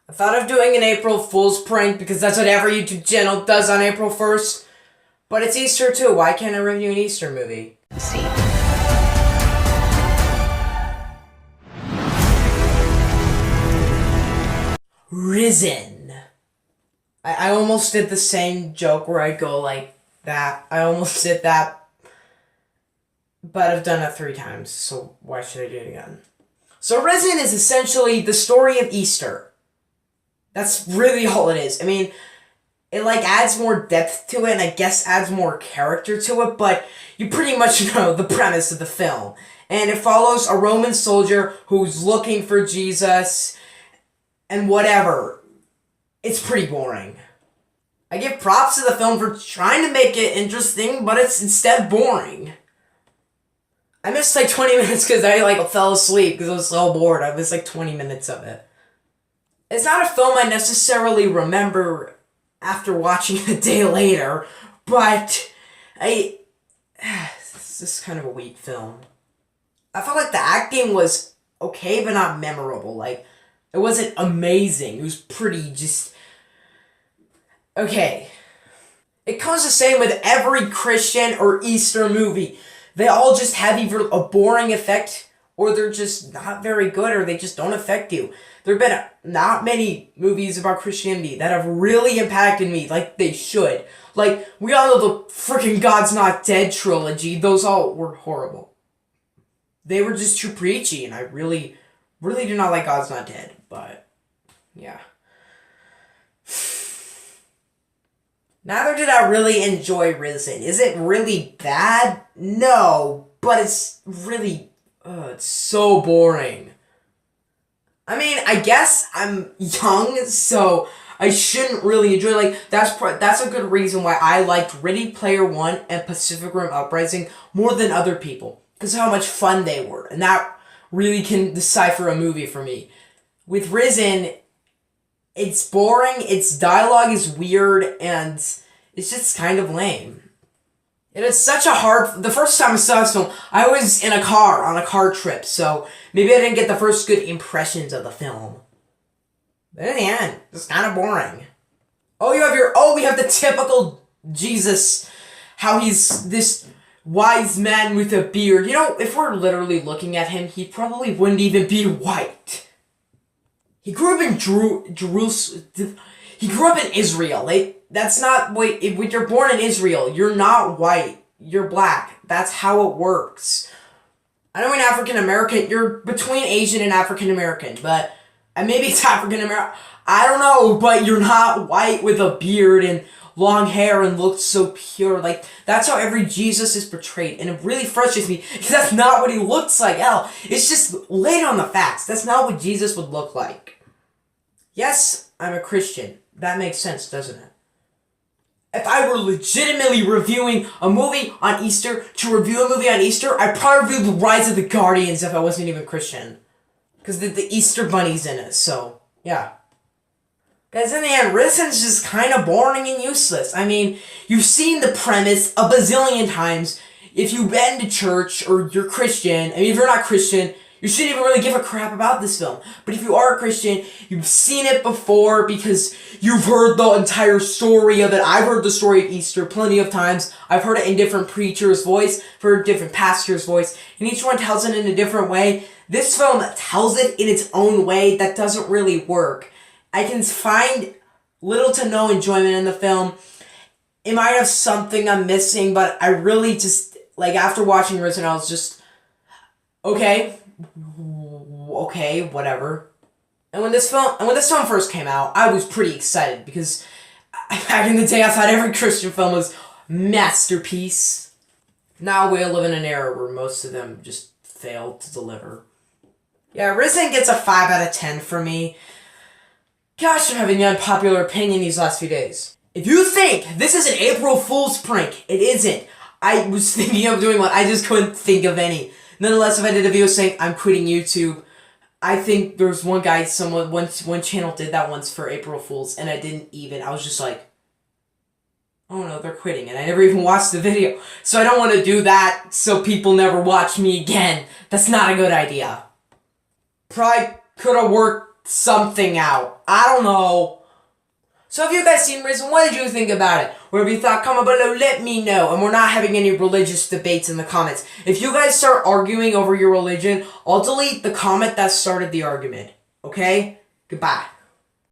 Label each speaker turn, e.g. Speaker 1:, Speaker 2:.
Speaker 1: I thought of doing an April Fool's prank because that's what every YouTube channel does on April 1st. But it's Easter too. Why can't I review an Easter movie?
Speaker 2: See.
Speaker 1: Risen. I almost did the same joke where I go like that. I almost did that. But I've done it 3 times, so why should I do it again? So Risen is essentially the story of Easter. That's really all it is. I mean, it adds more depth to it and I guess adds more character to it, but you pretty much know the premise of the film. And it follows a Roman soldier who's looking for Jesus and whatever. It's pretty boring. I give props to the film for trying to make it interesting, but it's instead boring. I missed 20 minutes because I fell asleep because I was so bored. I missed 20 minutes of it. It's not a film I necessarily remember after watching it a day later, but it's just kind of a weak film. I felt like the acting was okay, but not memorable. It wasn't amazing. It was pretty just okay. It comes the same with every Christian or Easter movie. They all just have either a boring effect, or they're just not very good, or they just don't affect you. There have been not many movies about Christianity that have really impacted me like they should. We all know the freaking God's Not Dead trilogy. Those all were horrible. They were just too preachy, and I really, really do not like God's Not Dead, but yeah. Neither did I really enjoy Risen. Is it really bad? No, but it's really, it's so boring. I mean, I guess I'm young, so I shouldn't really enjoy that's a good reason why I liked Ready Player One and Pacific Rim Uprising more than other people, because of how much fun they were, and that really can decipher a movie for me. With Risen, it's boring, its dialogue is weird, and it's just kind of lame. It is such a the first time I saw this film, I was in a car, on a car trip, so maybe I didn't get the first good impressions of the film. But in the end, it's kind of boring. We have the typical Jesus, how he's this wise man with a beard. If we're literally looking at him, he probably wouldn't even be white. He grew up in Jerusalem. He grew up in Israel. That's not, when you're born in Israel, you're not white. You're black. That's how it works. I know in African American, you're between Asian and African American, but maybe it's African American. I don't know, but you're not white with a beard and long hair and looks so pure. That's how every Jesus is portrayed, and it really frustrates me because that's not what he looks like. It's just laid on the facts. That's not what Jesus would look like. Yes, I'm a Christian. That makes sense, doesn't it? If I were legitimately reviewing a movie on Easter to review a movie on Easter, I'd probably review The Rise of the Guardians if I wasn't even Christian. Because the Easter Bunny's in it, so, yeah. Guys, in the end, Risen's just kind of boring and useless. I mean, you've seen the premise a bazillion times. If you've been to church or you're Christian, if you're not Christian, you shouldn't even really give a crap about this film. But if you are a Christian, you've seen it before because you've heard the entire story of it. I've heard the story of Easter plenty of times. I've heard it in different preachers' voice, heard different pastors' voice, and each one tells it in a different way. This film tells it in its own way that doesn't really work. I can find little to no enjoyment in the film. It might have something I'm missing, but I really just, after watching Risen, I was just, okay, whatever. And when this film first came out, I was pretty excited because back in the day I thought every Christian film was masterpiece. Now we live in an era where most of them just fail to deliver. Yeah, Risen gets a 5 out of 10 for me. Gosh, I'm having an unpopular opinion these last few days. If you think this is an April Fool's prank, it isn't. I was thinking of doing one, I just couldn't think of any. Nonetheless, if I did a video saying I'm quitting YouTube, I think there's one guy, one channel did that once for April Fools, and I was just like, oh no, they're quitting, and I never even watched the video. So I don't want to do that so people never watch me again. That's not a good idea. Probably could have worked something out. I don't know. So have you guys seen Risen? What did you think about it? Whatever you thought, comment below, let me know. And we're not having any religious debates in the comments. If you guys start arguing over your religion, I'll delete the comment that started the argument. Okay? Goodbye.